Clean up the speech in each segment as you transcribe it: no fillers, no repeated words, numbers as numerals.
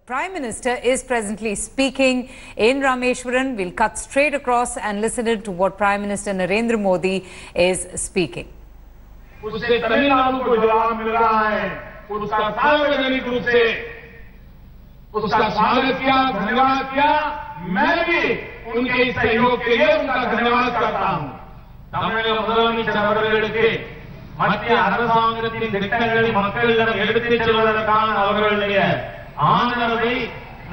Prime Minister is presently speaking in Rameshwaram. We'll cut straight across and listen to what Prime Minister Narendra Modi is speaking. उससे तमिलनाडु को जवाब मिल रहा है, उसका सार्वजनिक रूप से उसका स्वागत किया, धन्यवाद किया। मैं भी उनके इस सहयोग के लिए उनका धन्यवाद करता हूं। தமிழக முதலமைச்சர் அவர்களுக்கு மத்திய அரசாங்கத்தின் திட்டங்களை மக்களிடம் எடுத்துச் செல்வதற்கான அவர்களுடைய ஆதரவை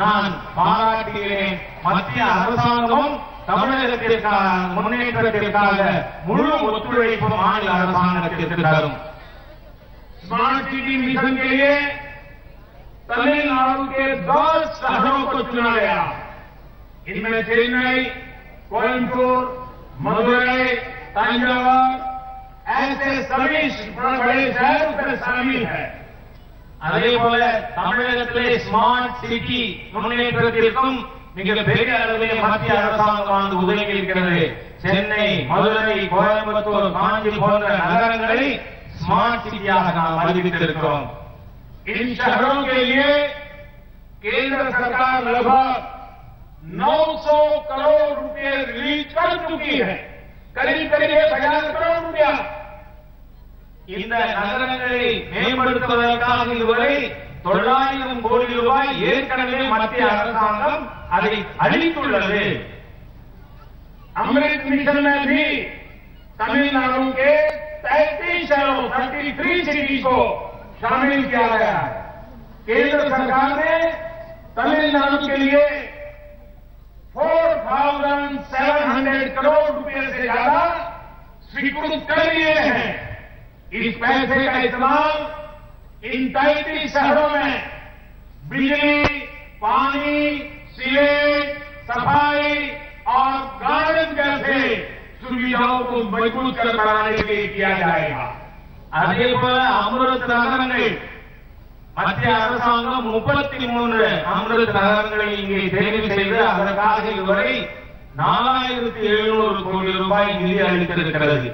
நான் பாராட்டுகிறேன். மத்திய அரசாங்கமும் தமிழகத்திற்கான முன்னேற்றத்திற்காக முழு ஒத்துழைப்பு மாநில அரசாங்கத்திற்கு தரும். स्मार्ट सिटी मिशन के लिए तमिलनाडु के 10 शहरों को चुना गया। इनमें चेन्नई, कोयम्बटूर, मदुरई, तंजावर ऐसे सभी बड़े शहर उसमें शामिल है। அதேபோல தமிழகத்திலே ஸ்மார்ட் சிட்டி முன்னேற்றத்திற்கும் மிகப்பெரிய அளவிலே மத்திய அரசாங்கம் உதவி இருக்கிறது. சென்னை, மதுரை, கோயம்புத்தூர், காஞ்சி போன்ற நகரங்களை स्मार्ट सिटियाக நாம் அறிவித்திருக்கிறோம். इन शहरों के लिए केंद्र सरकार लगभग 900 करोड़ रुपए रिलीज कर चुकी है, करीब 1000 करोड़ रुपया। இந்த நகரங்களை மேம்படுத்துவதற்காக இதுவரை 900 கோடி ரூபாய் ஏற்கனவே மத்திய அரசாங்கம் அதை அளித்துள்ளது. अमृत मिशन में भी तमिलनाडु के 33 शहरों 33 सिटी को शामिल किया गया है। केंद्र सरकार ने तमिलनाडु के लिए 4700 करोड़ रुपए से ज्यादा स्वीकृत कर लिए हैं। इस पैसे का इस्तेमाल इन 33 शहरों में बिजली, पानी, सीवेज, सफाई और गार्डन जैसे सुविधाओं को मजबूत कर बढ़ाने के लिए किया जाएगा। அதேபோல அமிர்த் நகரங்கள் மத்திய அரசாங்கம் 33 அமிர்த் நகரங்களை இங்கே தெரிவு செய்து அதற்காக இதுவரை 4700 கோடி ரூபாய் நிதி அளித்திருக்கிறது.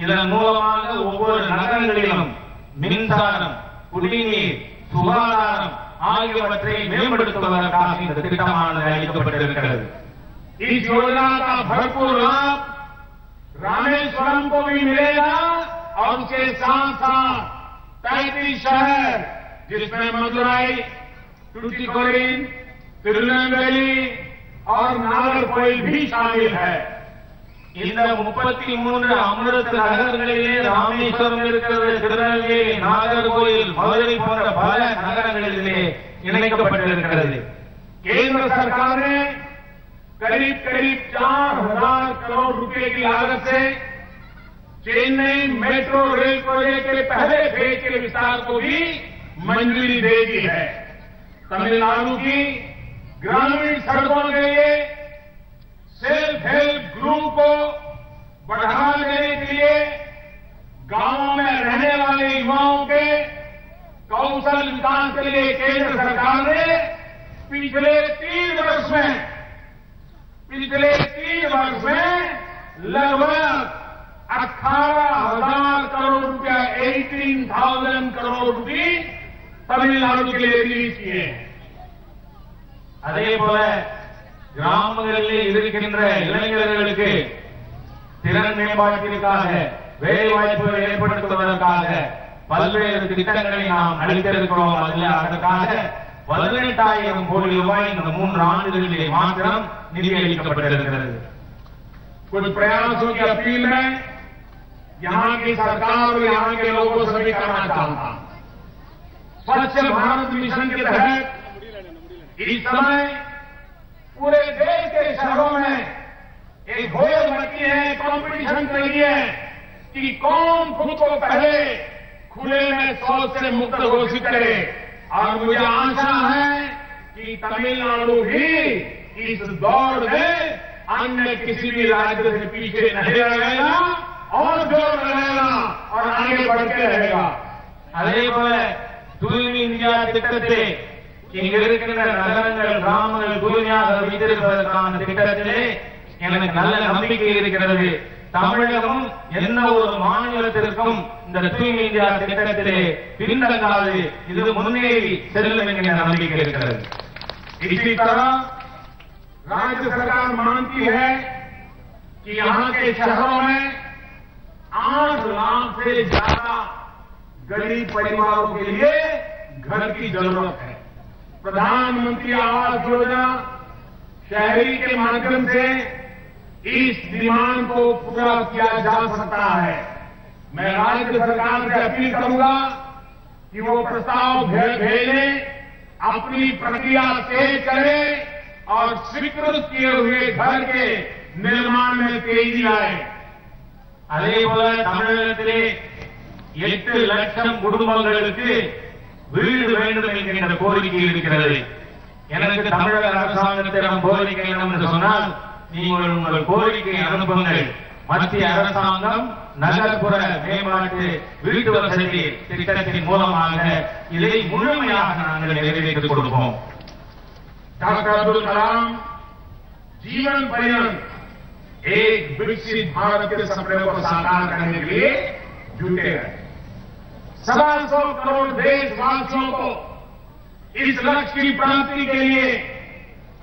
இதன் மூலமாக ஒவ்வொரு நகரங்களிலும் மின்சாரம், குடிநீர், சுகாதாரம் ஆகியவற்றை மேம்படுத்துவதற்காக இந்த திட்டமானது அளிக்கப்பட்டிருக்கிறது. इस योजना का भरपूर लाभ रामेश्वरम को भी मिलेगा और उसके साथ साथ 33 शहर जिसमें मदुरई, टुटिकोरिन, तिरुनेलवेली और नागरकोइल भी शामिल है। இந்த 33 அமிர்த நகரங்களிலே ராமேஸ்வரம் இருக்கிறது, திருநெல்வேலி, நாகர்கோயில், மதுரை போன்ற பல நகரங்களிலே இணைக்கப்பட்டிருக்கிறது. केंद्र सरकार ने करीब 4000 करोड़ रुपए की लागत से चेन्नई मेट्रो रेल प्रोजेक्ट के पहले फेज के विस्तार को भी मंजूरी दे दी है। तमिलनाडु की ग्रामीण सड़कों के लिए सेल्फ हेल्प ग्रुप को बढ़ावा देने के लिए गांवों में रहने वाले युवाओं के कौशल विकास के लिए केंद्र सरकार ने पिछले 3 वर्ष में लगभग 18,000 करोड़ रुपया 18,000 करोड़ रुपये तमिलनाडु के लिए रिलीज किए हैं। அதேபோல கிராமங்களிலே இருக்கின்ற இளைஞர்களுக்கு திறன் மேம்பாட்டிற்காக வேலை வாய்ப்புகளை ஏற்படுத்துவதற்காக பல்வேறு திட்டங்களை நாம் அளித்திருக்கிறோம். அதற்காக 18,000 கோடி ரூபாய் இந்த 3 ஆண்டுகளிலே மாத்திரம் निधि अளிக்கப்பட்டிருக்கிறது. कुछ प्रयासों की अपील में यहां की सरकार और यहां के लोगों से भी करना चाहता हूं। स्वच्छ भारत मिशन के तहत इस समय पूरे देश के शहरों में एक होड़ मची है, कंपटीशन चली है कि कौन खुद को पहले खुले में शौच से मुक्त घोषित करे। और मुझे आशा है कि तमिलनाडु भी इस दौड़ में अन्य किसी भी राज्य से पीछे नहीं रहेगा और जोर रहेगा और आगे बढ़ते रहेगा। அதேபோல தூய்மை இந்தியா திட்டத்தை இங்க இருக்கின்ற நகரங்கள், கிராமங்கள் தூய்மையாக வைத்திருப்பதற்கான திட்டத்திலே எனக்கு நல்ல நம்பிக்கை இருக்கிறது. தமிழகம் என்ன ஒரு மாநிலத்திற்கும் இந்த தூய்மை இந்தியா திட்டத்திலே பின்தங்காது, இது முன்னேறி செல்லும் என்கிற நம்பிக்கை இருக்கிறது. इसी तरह राज्य सरकार मानती है कि यहां के शहरों में 8 लाख से ज्यादा गरीब परिवारों के लिए घर की जरूरत है। प्रधानमंत्री आवास योजना शहरी के माध्यम से इस डिमांड को पूरा किया जा सकता है। मैं राज्य सरकार से अपील करूंगा कि वो प्रस्ताव भेजें, अपनी प्रक्रिया तेज करें और स्वीकृत किए हुए घर के निर्माण में तेजी लाए। அதேபோல தமிழகத்திலே 8 லட்சம் குடும்பங்களுக்கு வீடு வேண்டும் என்கின்ற கோரிக்கை இருக்கிறது. எனக்கு தமிழக அரசாங்கத்திடம் கோரிக்கை என்று சொன்னால், நீங்கள் உங்கள் கோரிக்கை அனுப்புங்கள். மத்திய அரசாங்கம் நகர்ப்புற மேம்பாட்டு வீட்டு வசதி திட்டத்தின் மூலமாக இதை முழுமையாக நாங்கள் நிறைவேற்றிக் கொடுப்போம். डॉक्टर अब्दुल कलाम जीवन पर्यंत एक विकसित भारत के सपने को साकार करने के लिए जुटे रहे। 125 करोड़ देशवासियों को इस लक्ष्य की प्राप्ति के लिए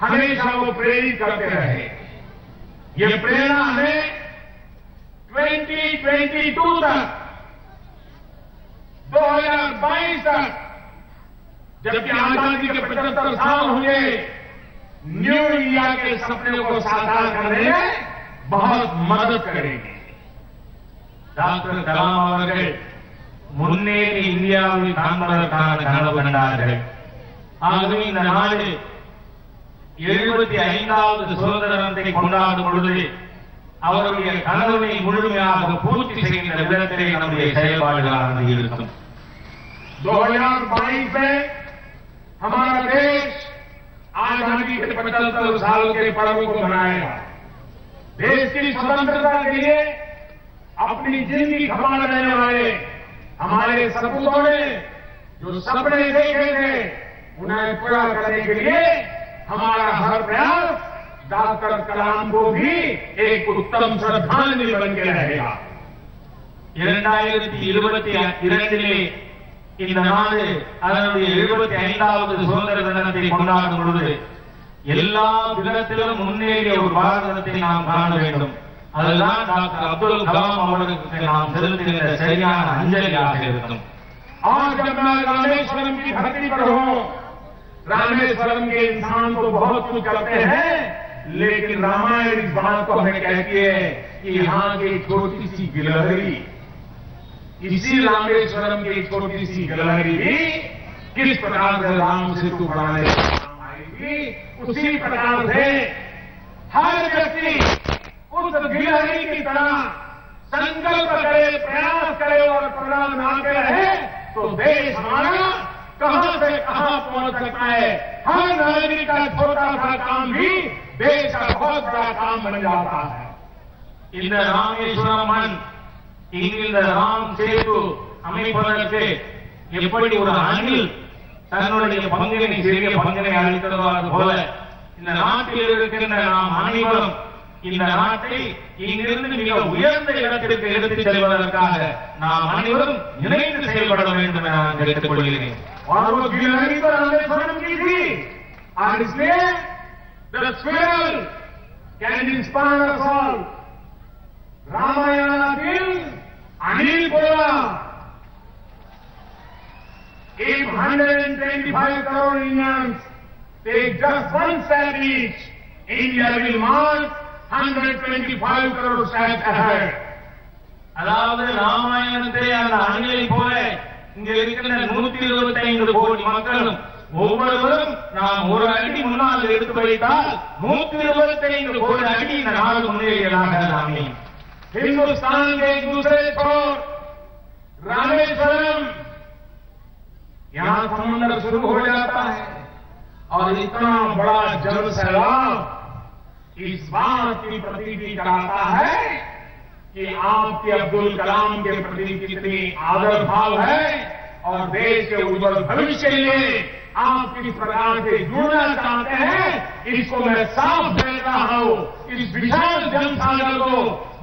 हमेशा वो प्रेरित करते रहे। ये प्रेरणा हमें 2022 तक 2022 तक जबकि आजादी के 75 साल होंगे, न्यू इंडिया के सपने को साकार करने में बहुत मदद करेगी। டாக்டர் கலாம் அவர்கள் முன்னேறி இந்தியாவை காண்பதற்கான கனவு கண்டார்கள். ஆகவே இந்த நாடு 75வது சுதந்திர தினத்தை கொண்டாடும் பொழுது அவருடைய கனவை முழுமையாக பூர்த்தி செய்கின்ற விதத்திலே நம்முடைய செயல்பாடுகளானது இருக்கும். 2022 में हमारा देश आजादी के 75 साल के पर्व को मनाएगा। देश की स्वतंत्रता के लिए अपनी जिंदगी खपा देने वाले हमारे सपूतों ने जो सपने देखे थे, उन्हें पूरा करने के लिए हमारा हर प्रयास डॉक्टर कलाम को भी एक उत्तम श्रद्धांजलि बन के रहेगा। 2022 இந்த நாடு அதனுடைய 75வது சுதந்திர தினத்தை கொண்டாடும் பொழுது எல்லா விதத்திலும் முன்னேறிய ஒரு பாரதத்தை நாம் காண வேண்டும். அதுதான் டாக்டர் அப்துல் கலாம் அவர்களுக்கு நாம் செலுத்துகின்ற சரியான அஞ்சலியாக இருக்கும். और जब मैं रामेश्वरम की धरती पर हूं, रामेश्वरम के इंसान तो बहुत कुछ करते हैं, लेकिन रामायण इस बात को हमें कहती है कि यहां की छोटी सी गिलहरी, इसी रामेश्वरम की छोटी सी गिलहरी भी किस प्रकार से राम सेतु बनाने का काम आएगी, उसी प्रकार से हर व्यक्ति उस गिलहरी की तरह संकल्प करे, प्रयास करे और परिणाम आते रहे तो देश हमारा कहां से कहां पहुंच सकता है। हर नागरिक का छोटा सा काम भी देश का बहुत बड़ा काम बन जाता है। இந்த ராமேஸ்வரம் இந்த ராம் சேது அமைப்பதற்கு எப்படி ஒரு அணில் தன்னுடைய பங்கினை சிறிய பங்கினை அளித்தது போல இந்த நாட்டில் இருக்கின்ற நாம் அனைவரும் இந்த நாட்டை இங்கிருந்து மிக உயர்ந்த இடத்திற்கு எடுத்துச் செல்வதற்காக நாம் அனைவரும் இணைந்து செயல்பட வேண்டும் என நான் கேட்டுக் கொள்கிறேன். और वो गिलहरी तो रामेश्वरम की थी, और इसलिए the squirrel can inspire us all. रामायणातील अनिल बोला, if 125 crore Indians take just one step each, India will march 125 crore steps ahead. அதாவது ராமாயணத்திலே அந்த அணிலை போல இங்க இருக்கின்ற 125 கோடி மக்களும் ஒவ்வொருவரும் நாம் ஒரு அடி முன்னால் எடுத்து வைத்தால் 125 கோடி அடி இந்த நாடு முன்னேறியதாக நாமே. हिंदुस्तान के एक दूसरे छोर रामेश्वरम, यहां समुद्र शुरू हो जाता है और इतना बड़ा जल सैलाब इस बात की प्रतीति कराता है कि आपके अब्दुल कलाम के प्रति कितनी आदर भाव है और देश के उज्जवल भविष्य के लिए आप किस प्रकार से जुड़ना चाहते हैं, इसको मैं साफ दे रहा हूं। इस विशाल जनसागर को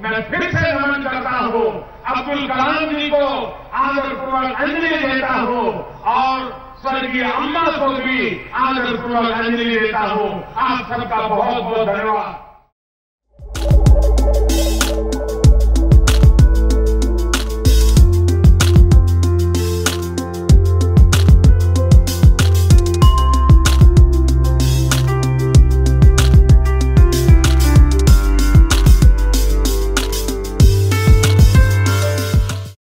मैं फिर से नमन करता हूं, अब्दुल कलाम जी को आदरपूर्वक अंजलि देता हूं और स्वर्गीय अम्मा को भी आदरपूर्वक अंजलि देता हूं। आप सबका बहुत बहुत धन्यवाद।